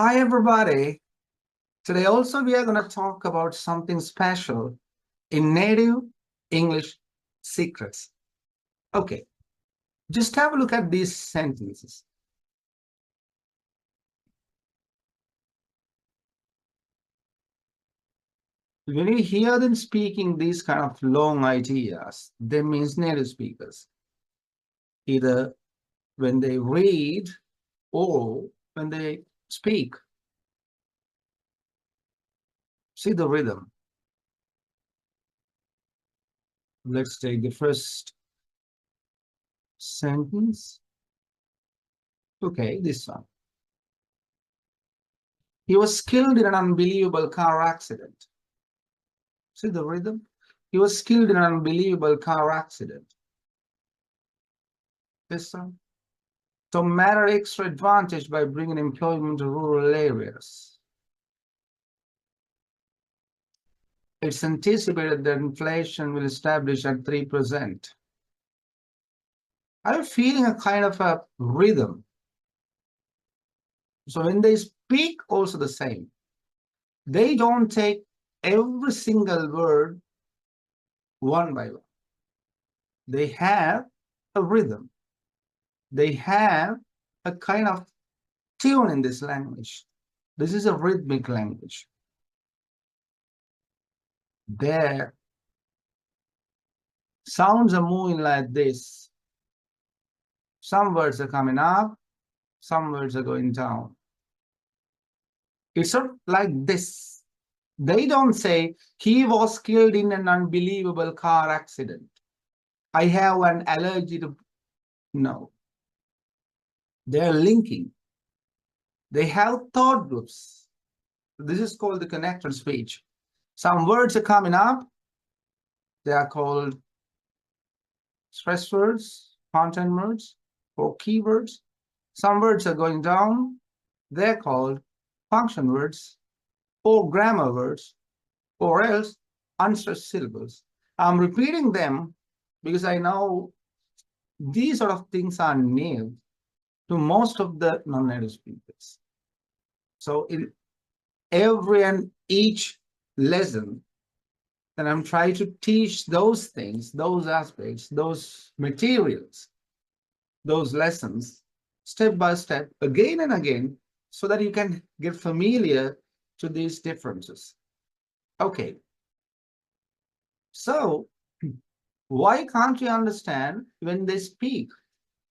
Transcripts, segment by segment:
Hi, everybody. Today also we are going to talk about something special in native English secrets. Okay, just have a look at these sentences. When you hear them speaking these kind of long ideas, they means native speakers, either when they read or when they speak. See the rhythm. Let's take the first sentence. Okay, this one. He was killed in an unbelievable car accident. See the rhythm? He was killed in an unbelievable car accident. This one. Some matter extra advantage by bringing employment to rural areas. It's anticipated that inflation will establish at 3%. I'm feeling a kind of a rhythm. So when they speak, also the same. They don't take every single word one by one. They have a rhythm. They have a kind of tune in this language. This is a rhythmic language. Their sounds are moving like this. Some words are coming up, some words are going down. It's not like this. They don't say, he was killed in an unbelievable car accident. I have an allergy to... No. They're linking. They have thought groups. This is called the connected speech. Some words are coming up. They are called stress words, content words, or keywords. Some words are going down. They're called function words or grammar words, or else unstressed syllables. I'm repeating them because I know these sort of things are new to most of the non-native speakers. So in every and each lesson, that I'm trying to teach those things, those aspects, those materials, those lessons, step by step, again and again, so that you can get familiar to these differences. Okay. So why can't you understand when they speak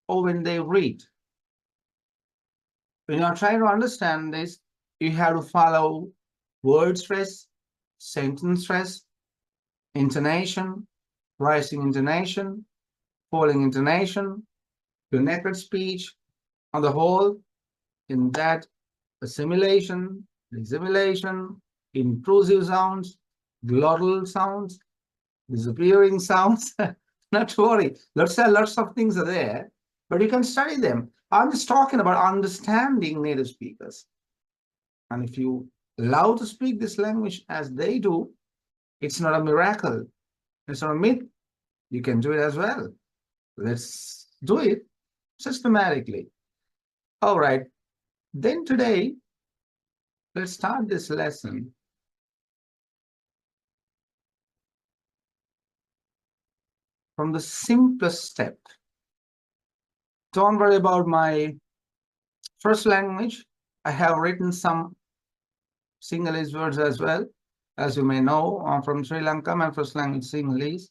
or when they read? When you're trying to understand this, you have to follow word stress, sentence stress, intonation, rising intonation, falling intonation, connected speech, on the whole, in that assimilation, dissimilation, intrusive sounds, glottal sounds, disappearing sounds. Not to worry, lots of things are there, but you can study them. I'm just talking about understanding native speakers. And if you allow to speak this language as they do, it's not a miracle. It's not a myth. You can do it as well. Let's do it systematically. All right. Then today, let's start this lesson from the simplest step. Don't worry about my first language. I have written some Sinhalese words as well. As you may know, I'm from Sri Lanka. My first language is Sinhalese.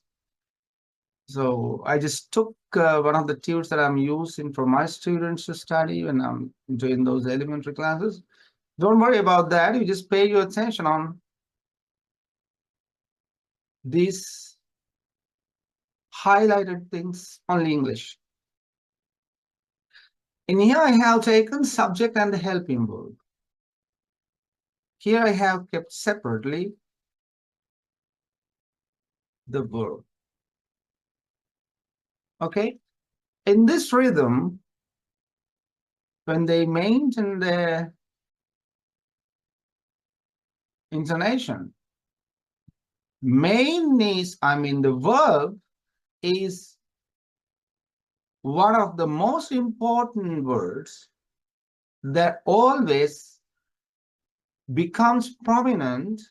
So I just took one of the tools that I'm using for my students to study when I'm doing those elementary classes. Don't worry about that. You just pay your attention on these highlighted things, only English. In here, I have taken subject and the helping verb. Here I have kept separately the verb. Okay? In this rhythm, when they maintain their intonation, main is, the verb is one of the most important words that always becomes prominent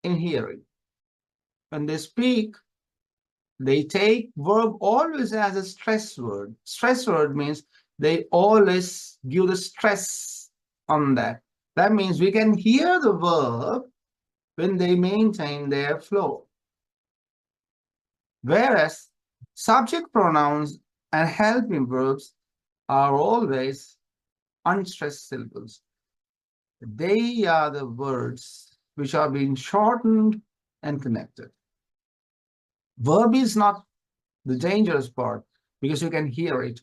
in hearing. When they speak, they take verb always as a stress word. Stress word means they always give the stress on that. That means we can hear the verb when they maintain their flow. Whereas subject pronouns and helping verbs are always unstressed syllables. They are the words which are being shortened and connected. Verb is not the dangerous part because you can hear it.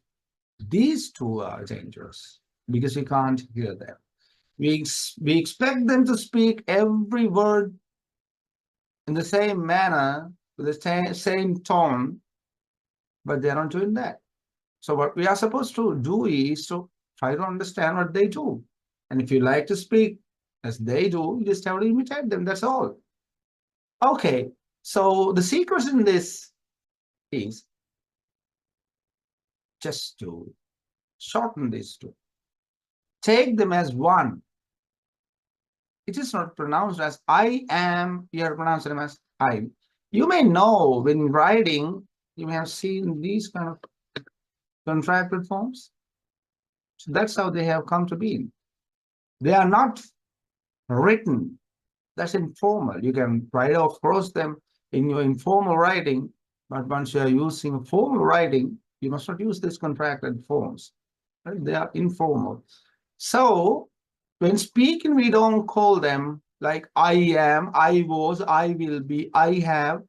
These two are dangerous because you can't hear them. We expect them to speak every word in the same manner, with the same tone, but they're not doing that. So what we are supposed to do is to try to understand what they do. And if you like to speak as they do, you just have to imitate them. That's all. Okay, so the secret in this is just to shorten these two. Take them as one. It is not pronounced as I am, you are pronouncing them as I. You may know when writing, you may have seen these kind of contracted forms. So that's how they have come to be. They are not written. That's informal. You can write across them in your informal writing, but once you are using formal writing, you must not use these contracted forms. Right? They are informal. So when speaking, we don't call them like I am, I was, I will be, I have.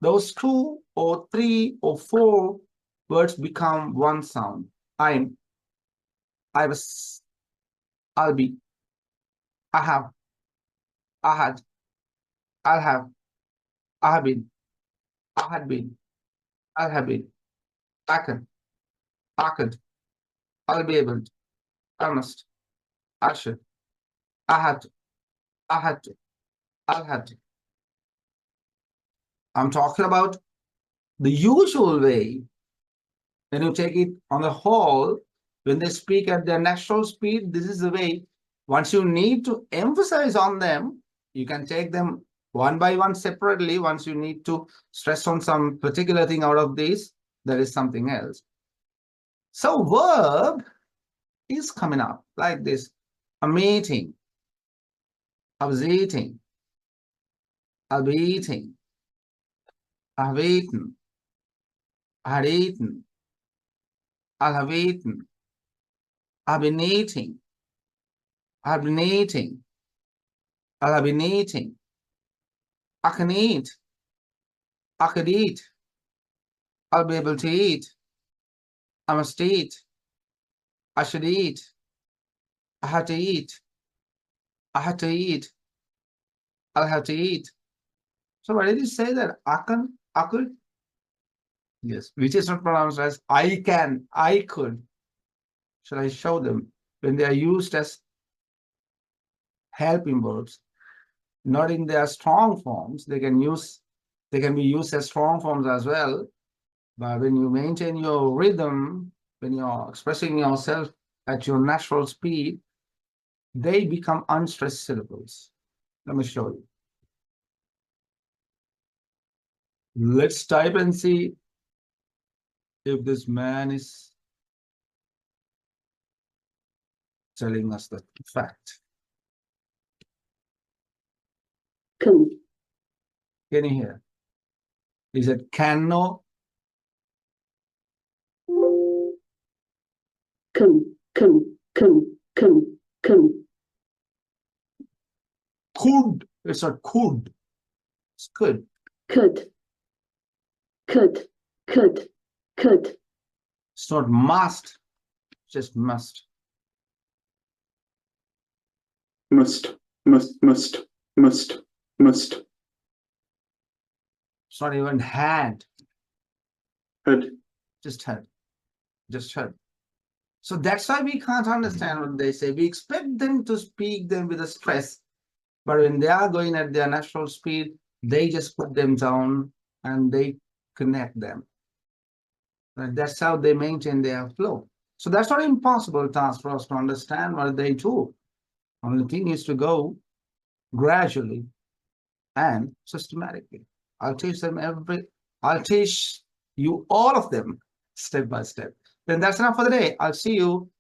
Those 2 or 3 or 4 words become one sound. I'm, I was, I'll be, I have, I had, I'll have, I have been, I had been, I'll have been, I can, I could, I'll be able to, I must, I should, I had to, I had to, I'll have to. I'm talking about the usual way. When you take it on the whole, when they speak at their natural speed, this is the way. Once you need to emphasize on them, you can take them one by one separately. Once you need to stress on some particular thing out of this, there is something else. So verb is coming up like this. I'm eating. I was eating. I'll be eating. I have eaten. I had eaten. I'll have eaten. I've been eating. I've been eating. I'll have been eating. I can eat. I could eat. I'll be able to eat. I must eat. I should eat. I had to eat. I had to eat. I'll have to eat. So why did you say that? I can, I could? Yes, which is not pronounced as I can, I could. Shall I show them? When they are used as helping verbs, not in their strong forms, they can be used as strong forms as well. But when you maintain your rhythm, when you're expressing yourself at your natural speed, they become unstressed syllables. Let me show you. Let's type and see if this man is telling us the fact. Can you hear? Is it cano? Can. Could. It's not could. It's could. Could. It's not must. It's just must. Must. It's not even had. Had. Just had. Just had. So that's why we can't understand what they say. We expect them to speak them with a stress, but when they are going at their natural speed, they just put them down and they connect them. And that's how they maintain their flow. So that's not an impossible task for us to understand what they do. Only thing is to go gradually and systematically. I'll teach them I'll teach you all of them step by step. Then that's enough for the day. I'll see you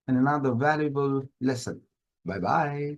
in another valuable lesson. Bye bye.